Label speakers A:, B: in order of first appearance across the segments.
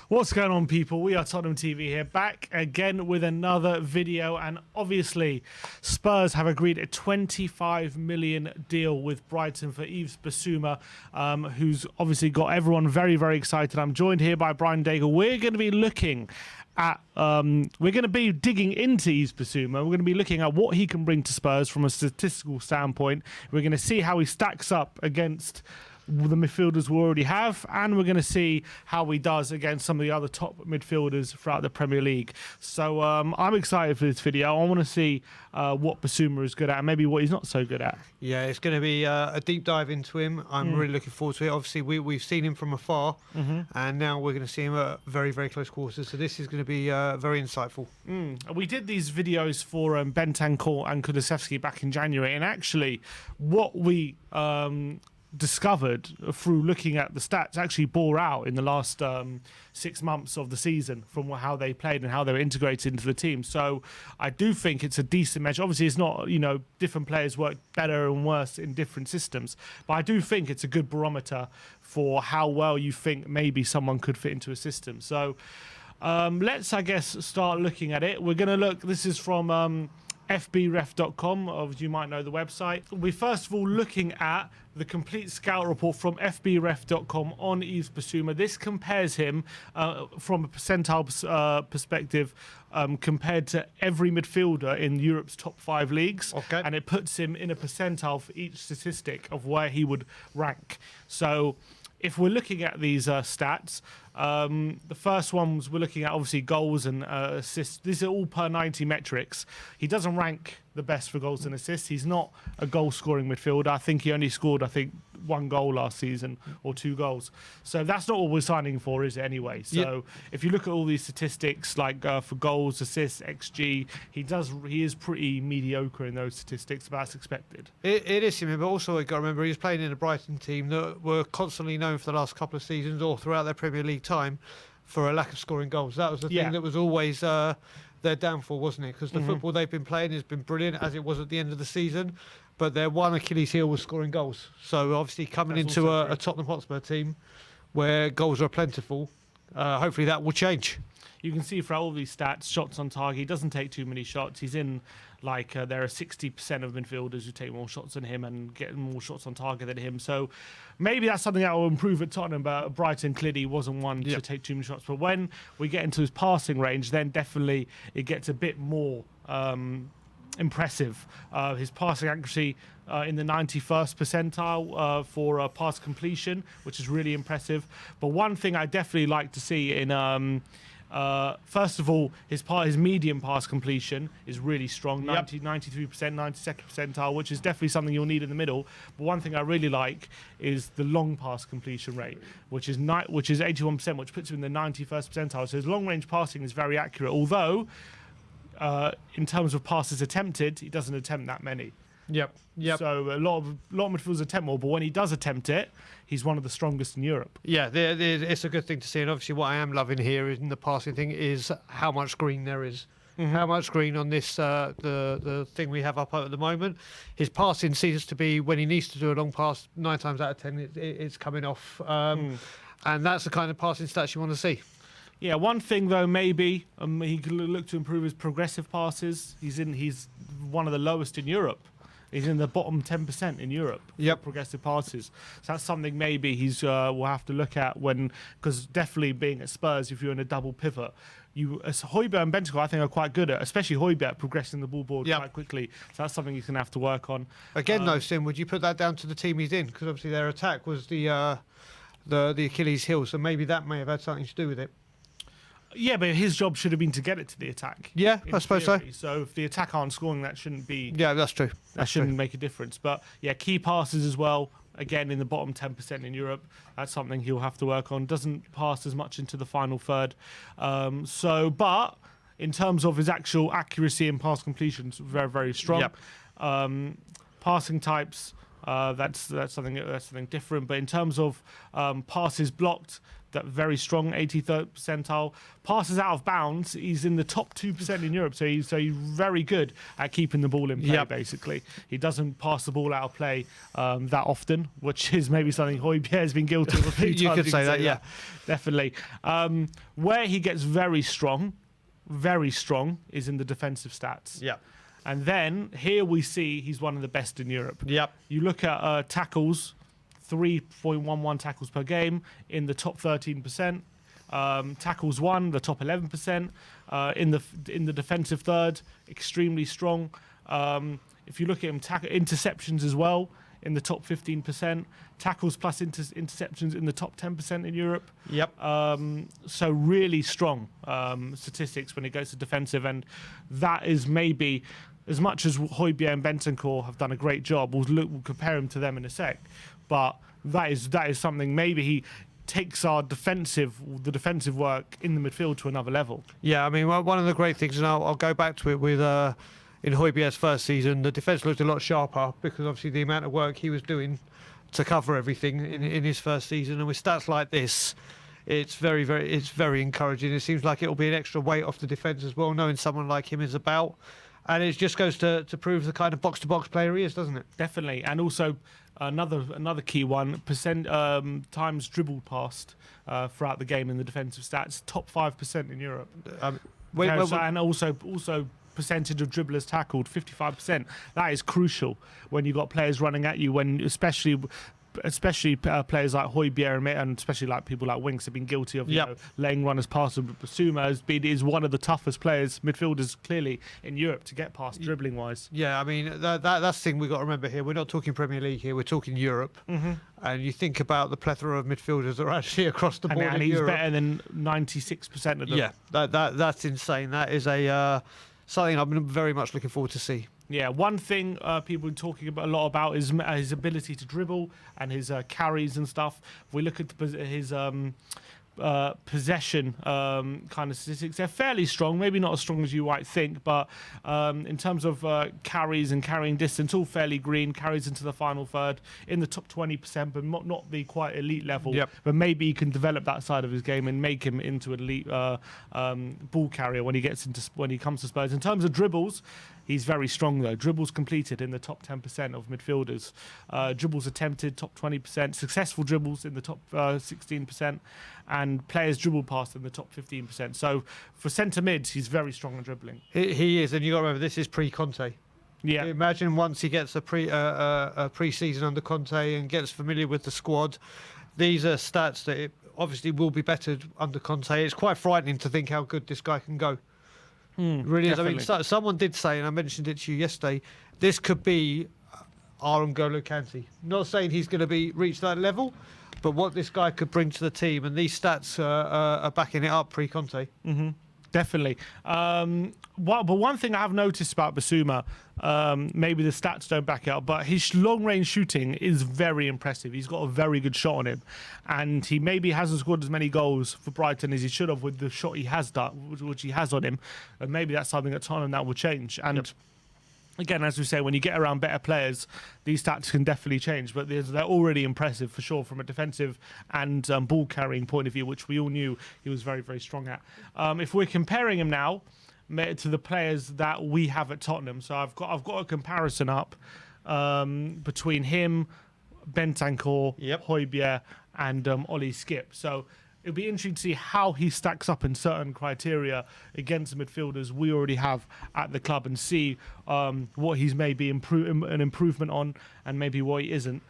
A: What's going on, people? We are Tottenham TV here, back again with another video, and obviously Spurs have agreed a 25 million deal with Brighton for Yves Bissouma, who's obviously got everyone very, very excited. I'm joined here by Brian Daigle. We're going to be looking at, we're going to be digging into Yves Bissouma. We're going to be looking at what he can bring to Spurs from a statistical standpoint. We're going to see how he stacks up against the midfielders we already have, and we're going to see how he does against some of the other top midfielders throughout the Premier League. So I'm excited for this video. I want to see what Bissouma is good at and maybe what he's not so good at.
B: Yeah, it's going to be a deep dive into him. I'm really looking forward to it. Obviously, we've seen him from afar, and now we're going to see him at very, very close quarters. So this is going to be very insightful.
A: We did these videos for Bentancur and Kulusevski back in January, and actually what we discovered through looking at the stats actually bore out in the last 6 months of the season from how they played and how they were integrated into the team. So I do think it's a decent measure. Obviously, it's not, you know, different players work better and worse in different systems, but I do think it's a good barometer for how well you think maybe someone could fit into a system. So let's, I guess, start looking at it. We're going to look, this is from fbref.com, of you might know the website. We're first of all looking at the complete scout report from fbref.com on Yves Bissouma. This compares him from a percentile perspective compared to every midfielder in Europe's top 5 leagues.
B: Okay.
A: And it puts him in a percentile for each statistic of where he would rank. So if we're looking at these stats, the first ones we're looking at, obviously, goals and assists. These are all per 90 metrics. He doesn't rank the best for goals and assists. He's not a goal-scoring midfielder. I think he only scored, 1 goal last season or 2 goals. So that's not what we're signing for, is it, anyway? So if you look at all these statistics, like for goals, assists, XG, he is pretty mediocre in those statistics, but that's expected.
B: It is him, but also you've got to remember he's playing in a Brighton team that were constantly known for the last couple of seasons or throughout their Premier League time for a lack of scoring goals. That was the thing that was always their downfall, wasn't it? Because the football they've been playing has been brilliant, as it was at the end of the season, but their one Achilles heel was scoring goals. So obviously coming into a Tottenham Hotspur team where goals are plentiful, hopefully that will change.
A: You can see throughout all these stats, shots on target, he doesn't take too many shots. He's in, like, there are 60% of midfielders who take more shots than him and get more shots on target than him. So maybe that's something that will improve at Tottenham, but Brighton clearly wasn't one to take too many shots. But when we get into his passing range, then definitely it gets a bit more impressive. His passing accuracy in the 91st percentile for pass completion, which is really impressive. But one thing I definitely like to see in first of all, his medium pass completion is really strong, 93%, 92nd percentile, which is definitely something you'll need in the middle. But one thing I really like is the long pass completion rate, which is 81%, which puts him in the 91st percentile. So his long range passing is very accurate, although in terms of passes attempted, he doesn't attempt that many. So a lot of midfielders attempt more, but when he does attempt it, he's one of the strongest in Europe.
B: Yeah, it's a good thing to see. And obviously what I am loving here in the passing thing is how much green there is. How much green on this, the thing we have up at the moment. His passing seems to be, when he needs to do a long pass, 9 times out of 10, it's coming off. And that's the kind of passing stats you want to see.
A: Yeah, one thing though, maybe he could look to improve his progressive passes. He's one of the lowest in Europe. He's in the bottom 10% in Europe for progressive passes. So that's something maybe he's will have to look at because definitely being at Spurs, if you're in a double pivot, Højbjerg and Bentancur I think are quite good at, especially Højbjerg progressing the ball board quite quickly. So that's something he's going to have to work on.
B: Again, though, Sim, would you put that down to the team he's in? Because obviously their attack was the Achilles heel, so maybe that may have had something to do with it.
A: Yeah, but his job should have been to get it to the attack.
B: Yeah, I suppose so.
A: So if the attack aren't scoring, that shouldn't be...
B: Yeah, that's true.
A: That shouldn't make a difference. But yeah, key passes as well. Again, in the bottom 10% in Europe. That's something he'll have to work on. Doesn't pass as much into the final third. But in terms of his actual accuracy and pass completions, very, very strong. Passing types... That's something different. But in terms of passes blocked, that very strong 83rd percentile. Passes out of bounds, he's in the top 2% in Europe. So he's very good at keeping the ball in play. Basically, he doesn't pass the ball out of play that often, which is maybe something Højbjerg has been guilty of a few times.
B: You could say that, yeah,
A: definitely. Where he gets very strong, is in the defensive stats.
B: Yeah.
A: And then here we see he's one of the best in Europe.
B: Yep.
A: You look at tackles, 3.11 tackles per game in the top 13%. Tackles won, the top 11%. In the defensive third, extremely strong. If you look at him, interceptions as well in the top 15%. Tackles plus interceptions in the top 10% in Europe.
B: Yep.
A: So really strong statistics when it goes to defensive, and that is maybe, as much as Højbjerg and Bentancur have done a great job, we'll compare him to them in a sec, but that is something. Maybe he takes the defensive work in the midfield to another level.
B: Yeah, I mean, one of the great things, and I'll go back to it with in Højbjerg's first season, the defence looked a lot sharper because obviously the amount of work he was doing to cover everything in his first season, and with stats like this, it's very encouraging. It seems like it'll be an extra weight off the defence as well, knowing someone like him is about. And it just goes to prove the kind of box-to-box player he is, doesn't it?
A: Definitely. And also another key one, times dribbled past throughout the game in the defensive stats, top 5% in Europe. And also percentage of dribblers tackled, 55%. That is crucial when you've got players running at you, when especially players like Højbjerg and especially like people like Winks have been guilty of laying runners past them. Bissouma is one of the toughest players, midfielders clearly in Europe to get past dribbling wise.
B: Yeah, I mean that's the thing we've got to remember here. We're not talking Premier League here. We're talking Europe. Mm-hmm. And you think about the plethora of midfielders that are actually across the board
A: and
B: in
A: he's
B: Europe.
A: better than 96% of them.
B: Yeah, that's insane. That is something I'm very much looking forward to see.
A: Yeah, one thing people are talking a lot about is his ability to dribble and his carries and stuff. If we look at his possession kind of statistics, they're fairly strong, maybe not as strong as you might think, but in terms of carries and carrying distance, all fairly green. Carries into the final third in the top 20%, but not the quite elite level.
B: Yep.
A: But maybe he can develop that side of his game and make him into an elite ball carrier when he comes to Spurs. In terms of dribbles, he's very strong though. Dribbles completed in the top 10% of midfielders. Dribbles attempted, top 20%. Successful dribbles in the top 16%. And players dribble past in the top 15%. So for centre mids, he's very strong at dribbling.
B: He is, and you got to remember this is pre-Conte.
A: Yeah.
B: Imagine once he gets a pre-season under Conte and gets familiar with the squad. These are stats that it obviously will be bettered under Conte. It's quite frightening to think how good this guy can go. Really is. I mean, someone did say, and I mentioned it to you yesterday, this could be our N'Golo Kante. Not saying he's going to reach that level, but what this guy could bring to the team, and these stats are backing it up pre-Conte.
A: Mm-hmm. Definitely. But one thing I have noticed about Bissouma, maybe the stats don't back it up, but his long-range shooting is very impressive. He's got a very good shot on him, and he maybe hasn't scored as many goals for Brighton as he should have with the shot he has done, which he has on him. And maybe that's something at Tottenham that will change. And again, as we say, when you get around better players, these stats can definitely change. But they're already impressive for sure from a defensive and ball carrying point of view, which we all knew he was very, very strong at. If we're comparing him now to the players that we have at Tottenham, so I've got a comparison up between him, Bentancur, Højbjerg, and Ollie Skip. So it'll be interesting to see how he stacks up in certain criteria against the midfielders we already have at the club, and see what he's maybe an improvement on, and maybe what he isn't.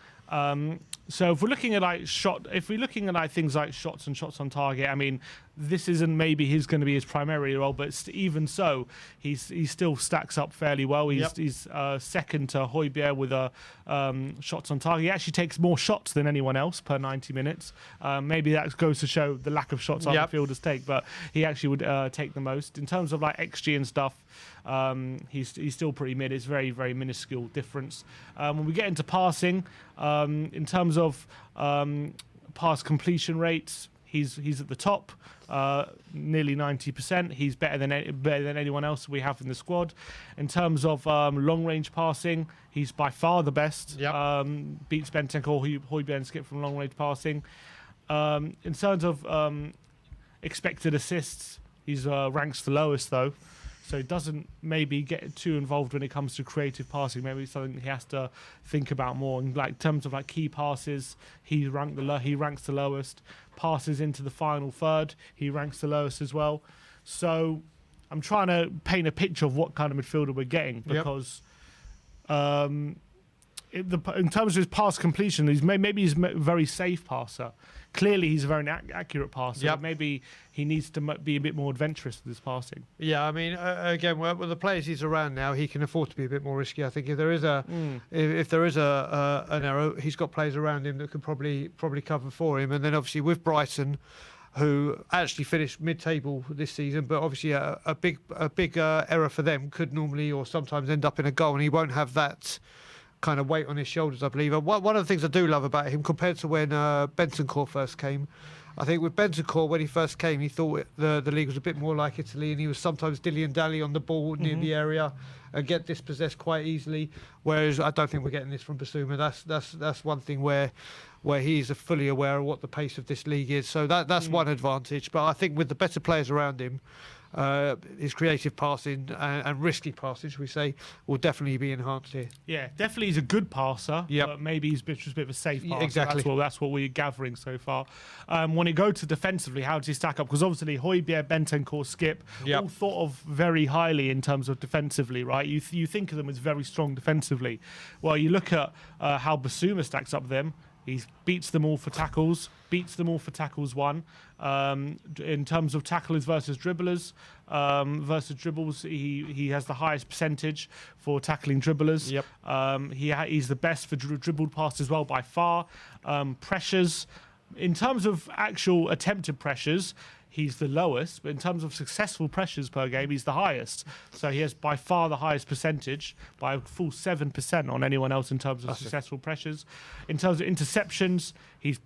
A: So if we're looking at things like shots and shots on target, I mean, this isn't maybe going to be his primary role, but even so, he still stacks up fairly well. He's second to Højbjerg with shots on target. He actually takes more shots than anyone else per 90 minutes. Maybe that goes to show the lack of shots other fielders take, but he actually would take the most. In terms of like XG and stuff, he's still pretty mid. It's very, very minuscule difference. When we get into passing, in terms of pass completion rates, he's at the top, nearly 90%. He's better than anyone else we have in the squad. In terms of long range passing, he's by far the best.
B: Yep.
A: Beats Bentancur, Højbjerg and Skip from long range passing. In terms of expected assists, he's ranks the lowest though. So he doesn't maybe get too involved when it comes to creative passing. Maybe it's something he has to think about more. In like terms of like key passes, he ranks the lowest. Passes into the final third, he ranks the lowest as well. So I'm trying to paint a picture of what kind of midfielder we're getting, because in terms of his pass completion, he's a very safe passer. Clearly, he's a very accurate passer.
B: Yep.
A: Maybe he needs to be a bit more adventurous with his passing.
B: Yeah, I mean, again, with the players he's around now, he can afford to be a bit more risky. I think if there is an error, he's got players around him that could probably cover for him. And then obviously with Brighton, who actually finished mid-table this season, but obviously a big error for them could normally or sometimes end up in a goal, and he won't have that kind of weight on his shoulders, I believe. And one of the things I do love about him, compared to when Bentancur first came, I think with Bentancur, when he first came, he thought the league was a bit more like Italy, and he was sometimes dilly and dally on the ball near the area and get dispossessed quite easily. Whereas I don't think we're getting this from Bissouma. That's one thing where he's fully aware of what the pace of this league is. So that's one advantage. But I think with the better players around him, his creative passing and risky passing, should we say, will definitely be enhanced here.
A: Yeah, definitely he's a good passer, but maybe he's just a bit of a safe passer.
B: Exactly.
A: That's what we're gathering so far. When it goes to defensively, how does he stack up? Because obviously Højbjerg, Bentancur, Skip, all thought of very highly in terms of defensively, right? You think of them as very strong defensively. Well, you look at how Bissouma stacks up them. He beats them all for tackles, one. In terms of tacklers versus dribblers, he has the highest percentage for tackling dribblers.
B: Yep.
A: He's the best for dribbled pass as well by far. Pressures, in terms of actual attempted pressures, he's the lowest, but in terms of successful pressures per game, he's the highest. So he has by far the highest percentage, by a full 7% on anyone else in terms of successful pressures. In terms of interceptions, he's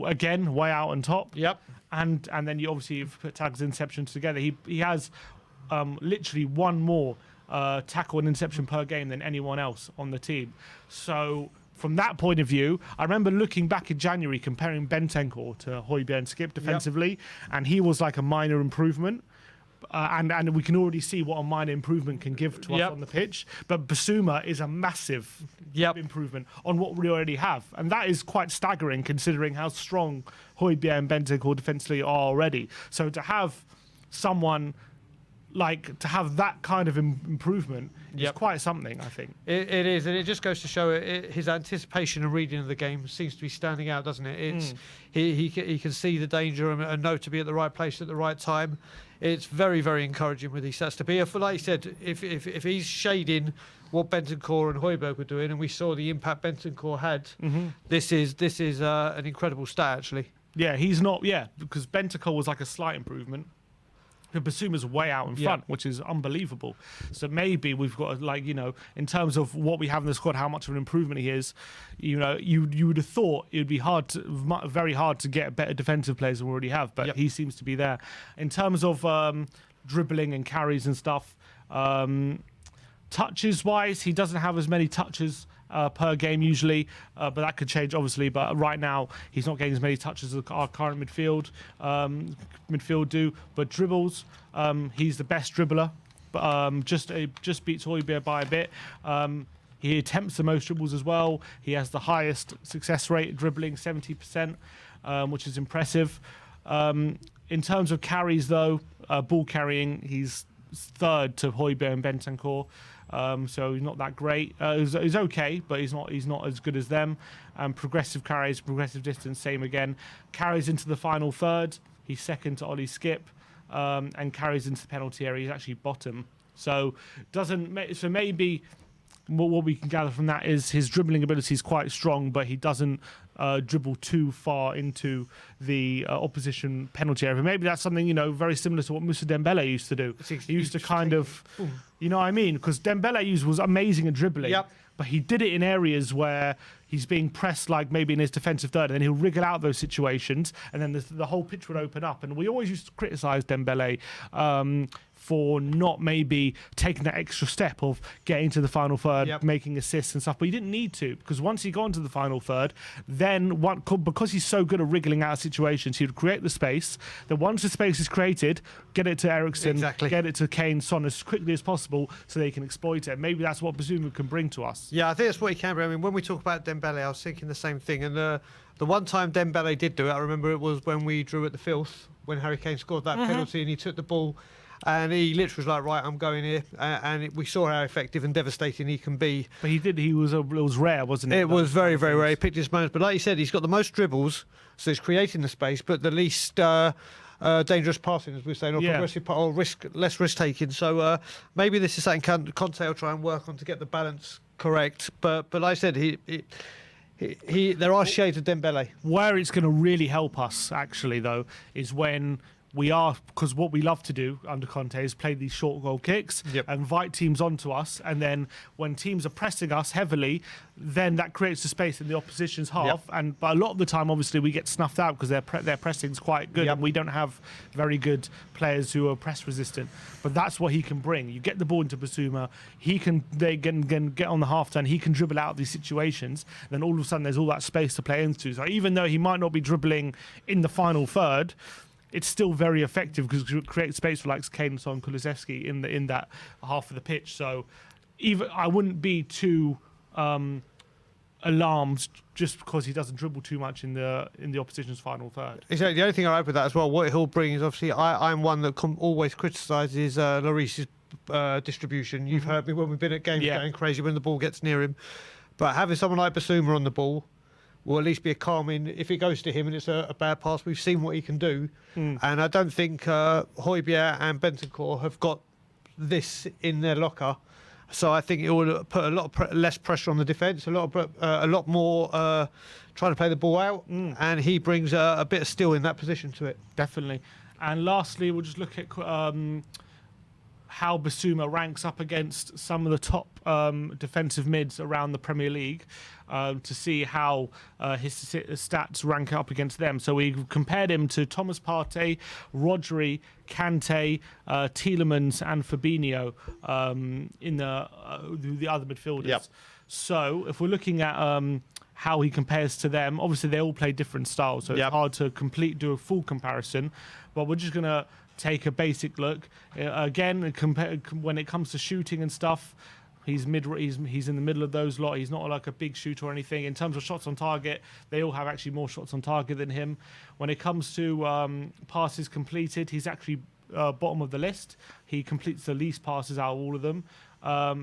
A: again way out on top.
B: Yep.
A: And then you obviously put tags and interceptions together. He has literally one more tackle and interception per game than anyone else on the team. So from that point of view, I remember looking back in January, comparing Bentancur to Højbjerg and Skip defensively, and he was like a minor improvement. And we can already see what a minor improvement can give to us on the pitch. But Bissouma is a massive improvement on what we already have. And that is quite staggering considering how strong Højbjerg and Bentancur defensively are already. So to have someone to have that kind of improvement is quite something, I think.
B: It is, and it just goes to show his anticipation and reading of the game seems to be standing out, doesn't it? It's he can see the danger and know to be at the right place at the right time. It's very, very encouraging with these stats to be. Like you said, if he's shading what Bentancur and Højbjerg were doing, and we saw the impact Bentancur had, this is an incredible stat, actually.
A: Yeah, he's not. Yeah, because Bentancur was like a slight improvement. Bissouma's way out in front, which is unbelievable. So maybe we've got in terms of what we have in the squad, how much of an improvement he is. You would have thought it would be very hard to get better defensive players than we already have, but he seems to be there. In terms of dribbling and carries and stuff, touches wise, he doesn't have as many touches per game usually, but that could change obviously. But right now he's not getting as many touches as our current midfield do. But dribbles, he's the best dribbler, but just beats Højbjerg by a bit. He attempts the most dribbles as well. He has the highest success rate dribbling, 70%, which is impressive. In terms of carries though, ball carrying, he's third to Højbjerg and Bentancur. So he's not that great. He's okay, but he's not as good as them. Progressive carries, progressive distance, same again. Carries into the final third. He's second to Ollie Skip, and carries into the penalty area. He's actually bottom. So maybe what we can gather from that is his dribbling ability is quite strong, but he doesn't dribble too far into the opposition penalty area. Maybe that's something very similar to what Moussa Dembele used to do. He used to kind of, you know what I mean? Because Dembele was amazing at dribbling, but he did it in areas where he's being pressed like maybe in his defensive third, and then he'll wriggle out of those situations, and then the whole pitch would open up. And we always used to criticise Dembele for not maybe taking that extra step of getting to the final third, making assists and stuff. But he didn't need to, because once he got into the final third, then because he's so good at wriggling out of situations, he would create the space. Then once the space is created, get it to Eriksen, get it to Kane, Son as quickly as possible so they can exploit it. Maybe that's what Bissouma can bring to us.
B: Yeah, I think that's what he can bring. I mean, when we talk about Dembele, I was thinking the same thing. And the one time Dembele did do it, I remember it was when we drew at the Filth, when Harry Kane scored that penalty and he took the ball. And he literally was like, right, I'm going here. We saw how effective and devastating he can be.
A: But he did. It was rare, wasn't it?
B: It was very, very rare. He picked his moments. But like you said, he's got the most dribbles, so he's creating the space, but the least dangerous passing, as we're saying, or progressive, or less risk taking. So maybe this is something Conte will try and work on to get the balance correct. But like I said, there are shades of Dembele.
A: Where it's going to really help us, actually, though, is when because what we love to do under Conte is play these short goal kicks, invite teams onto us, and then when teams are pressing us heavily, then that creates the space in the opposition's half. But a lot of the time, obviously, we get snuffed out because their pressing's quite good, and we don't have very good players who are press resistant. But that's what he can bring. You get the ball into Bissouma, they can get on the half turn, he can dribble out of these situations, then all of a sudden there's all that space to play into. So even though he might not be dribbling in the final third, it's still very effective because it creates space for like Kane, Son, Kulusevski in that half of the pitch. So even I wouldn't be too alarmed just because he doesn't dribble too much in the opposition's final third.
B: Exactly. The only thing I add with that as well, what he'll bring is obviously I'm one that always criticises Lloris's distribution. You've heard me when we've been at games going crazy when the ball gets near him. But having someone like Bissouma on the ball will at least be a calming. If it goes to him and it's a bad pass, we've seen what he can do. And I don't think Højbjerg and Bentancur have got this in their locker. So I think it will put a lot less pressure on the defence, a lot more trying to play the ball out. And he brings a bit of steel in that position to it.
A: Definitely. And lastly, we'll just look at how Bissouma ranks up against some of the top defensive mids around the Premier League to see how his stats rank up against them. So we compared him to Thomas Partey, Rodri, Kante, Tielemans and Fabinho in the other midfielders. So if we're looking at how he compares to them, obviously they all play different styles, so it's hard to do a full comparison, but we're just going to take a basic look. Again, when it comes to shooting and stuff, he's in the middle of those lot. He's not like a big shooter or anything. In terms of shots on target, they all have actually more shots on target than him. When it comes to passes completed, he's actually bottom of the list. He completes the least passes out of all of them.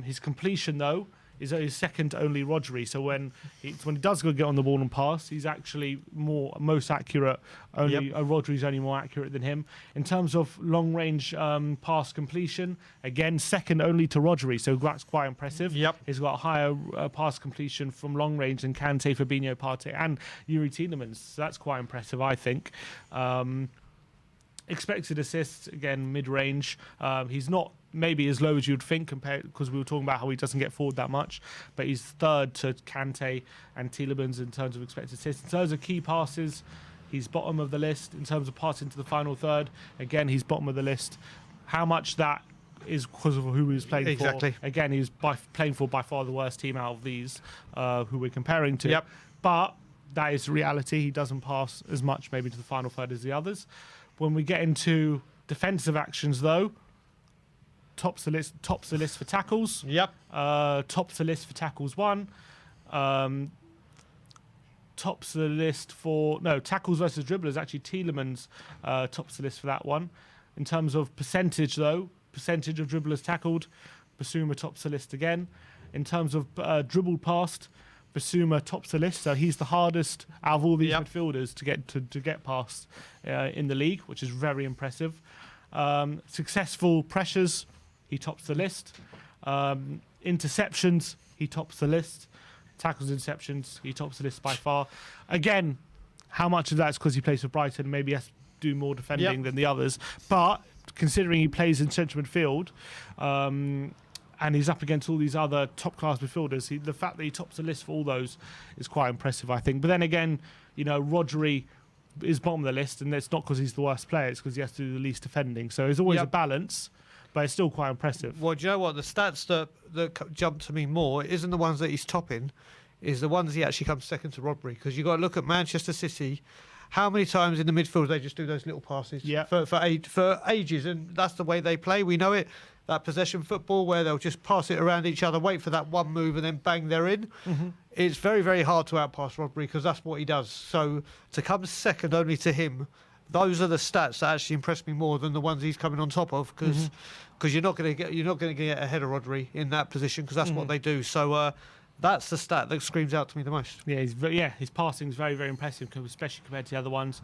A: His completion, though, is second to only Rodri. So when he does go get on the ball and pass, he's actually most accurate. Rodri's only more accurate than him. In terms of long range pass completion, again second only to Rodri. So that's quite impressive. He's got a higher pass completion from long range than Kante, Fabinho, Partey, and Yuri Tielemans. So that's quite impressive, I think. Expected assists, again mid-range. He's not maybe as low as you'd think, compared, because we were talking about how he doesn't get forward that much, but he's third to Kante and Tielemans in terms of expected assists. In terms of key passes, he's bottom of the list. In terms of passing to the final third, again he's bottom of the list. How much that is because of who he was playing for? Again, he's playing for by far the worst team out of these who we're comparing to. But that is reality. He doesn't pass as much maybe to the final third as the others. When we get into defensive actions, though, tops the list for tackles. Tops the list for tackles won. Tops the list for tackles versus dribblers. Actually, Tielemans tops the list for that one. In terms of percentage, though, percentage of dribblers tackled, Bissouma tops the list again. In terms of dribbled past, Bissouma tops the list, so he's the hardest out of all these midfielders to get past in the league, which is very impressive. Successful pressures, he tops the list. Interceptions, he tops the list. Tackles, interceptions, he tops the list by far. Again, how much of that is because he plays for Brighton? Maybe he has to do more defending than the others. But considering he plays in central midfield, and he's up against all these other top-class midfielders. The fact that he tops the list for all those is quite impressive, I think. But then again, you know, Rodri is bottom of the list, and it's not because he's the worst player, it's because he has to do the least defending. So there's always a balance, but it's still quite impressive.
B: Well, do you know what? The stats that jump to me more isn't the ones that he's topping, is the ones he actually comes second to Rodri. Because you've got to look at Manchester City. How many times in the midfield they just do those little passes for ages, and that's the way they play. We know it. That possession football where they'll just pass it around each other, wait for that one move, and then bang, they're in. It's very, very hard to outpass Rodri because that's what he does. So to come second only to him, those are the stats that actually impress me more than the ones he's coming on top of. Because you're not going to get ahead of Rodri in that position because that's what they do. So that's the stat that screams out to me the most.
A: Yeah, his passing is very, very impressive, especially compared to the other ones.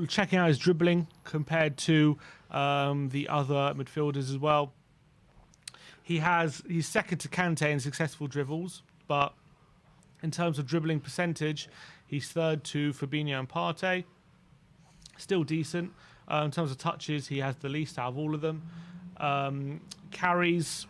A: Checking out his dribbling compared to the other midfielders as well. He's second to Kante in successful dribbles, but in terms of dribbling percentage, he's third to Fabinho and Partey. Still decent. In terms of touches, he has the least out of all of them. Carries,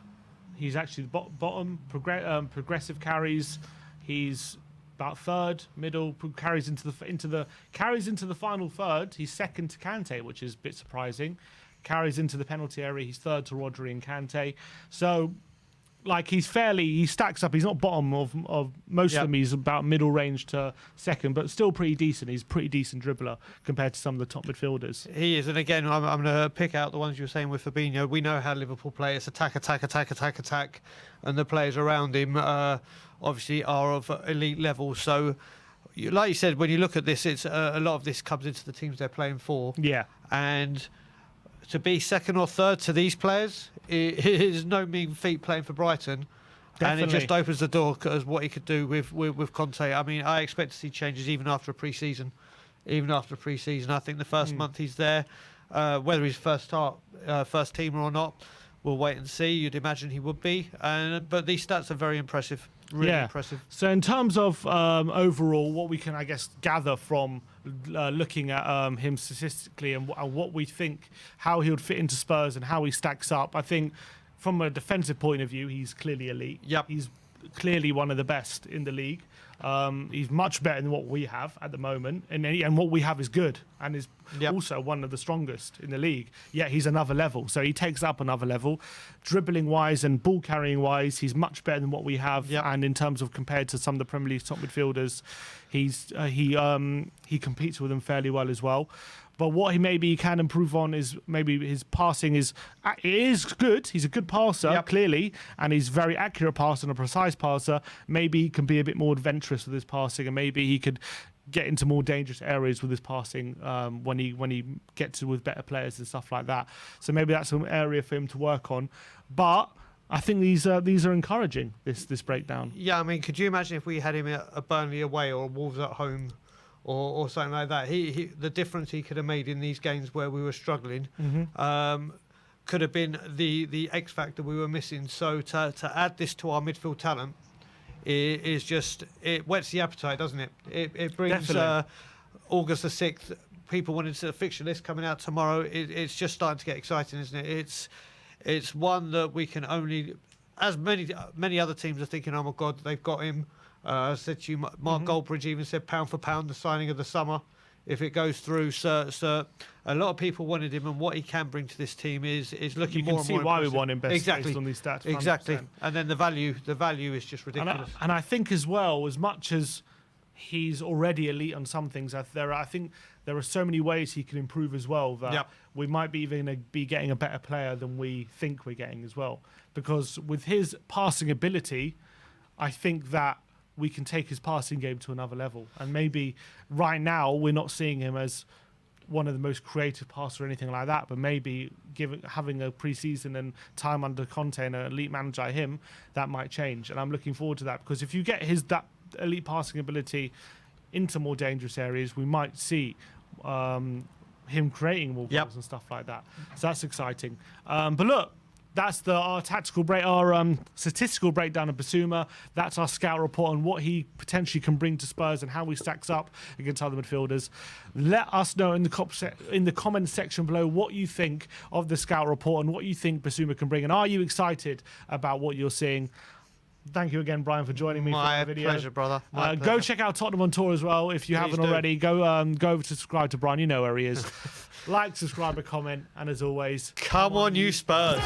A: he's actually the bottom. Progressive carries, he's about third. Middle carries into the final third. He's second to Kante, which is a bit surprising. Carries into the penalty area. He's third to Rodri and Kante. So, like, he stacks up. He's not bottom of most of them. He's about middle range to second, but still pretty decent. He's a pretty decent dribbler compared to some of the top midfilders.
B: He is. And again, I'm going to pick out the ones you were saying with Fabinho. We know how Liverpool play. It's attack. And the players around him obviously are of elite level. So, like you said, when you look at this, it's a lot of this comes into the teams they're playing for.
A: Yeah.
B: And to be second or third to these players, it is no mean feat playing for Brighton. Definitely. And it just opens the door as what he could do with Conte. I mean, I expect to see changes even after a pre-season. I think the first month he's there, whether he's first teamer or not, we'll wait and see. You'd imagine he would be. But these stats are very impressive. Really impressive.
A: So in terms of overall, what we can, I guess, gather from looking at him statistically and what we think, how he would fit into Spurs and how he stacks up, I think from a defensive point of view, he's clearly elite.
B: Yep.
A: He's clearly one of the best in the league. He's much better than what we have at the moment, and what we have is good, and is also one of the strongest in the league. Yet he's another level, so he takes up another level. Dribbling wise and ball carrying wise, he's much better than what we have. And in terms of compared to some of the Premier League top midfielders, he competes with them fairly well as well. But what he can improve on is maybe his passing is good. He's a good passer, clearly, and he's a very accurate passer and a precise passer. Maybe he can be a bit more adventurous with his passing, and maybe he could get into more dangerous areas with his passing when he gets with better players and stuff like that. So maybe that's an area for him to work on. But I think these are encouraging, this breakdown.
B: Yeah, I mean, could you imagine if we had him at a Burnley away or Wolves at home? Or something like that. The difference he could have made in these games where we were struggling could have been the X factor we were missing. So to add this to our midfield talent is just, it whets the appetite, doesn't it? It brings August the 6th. People wanting to see the fixture list coming out tomorrow. It's just starting to get exciting, isn't it? It's one that we can only, as many other teams are thinking, oh my God, they've got him. I said to you, Mark Goldbridge even said pound for pound the signing of the summer if it goes through. So a lot of people wanted him, and what he can bring to this team is looking more and more. You can see
A: why we want him based on these stats. 100%.
B: Exactly, and then the value is just ridiculous.
A: And I think as well, as much as he's already elite on some things, I think there are so many ways he can improve as well that we might be even be getting a better player than we think we're getting as well. Because with his passing ability, I think that we can take his passing game to another level. And maybe right now we're not seeing him as one of the most creative passers or anything like that, but maybe having a pre-season and time under Conte and an elite manager like him, that might change. And I'm looking forward to that, because if you get that elite passing ability into more dangerous areas, we might see him creating more goals and stuff like that. So that's exciting. But look, That's our tactical break, our statistical breakdown of Bissouma. That's our scout report on what he potentially can bring to Spurs and how he stacks up against other midfielders. Let us know in the comment section below what you think of the scout report and what you think Bissouma can bring. And are you excited about what you're seeing? Thank you again, Brian, for joining me for the video.
B: My pleasure, brother.
A: Go check out Tottenham on tour as well if you haven't already. Go over to subscribe to Brian. You know where he is. Like, subscribe, and comment. And as always,
B: come on, you Spurs.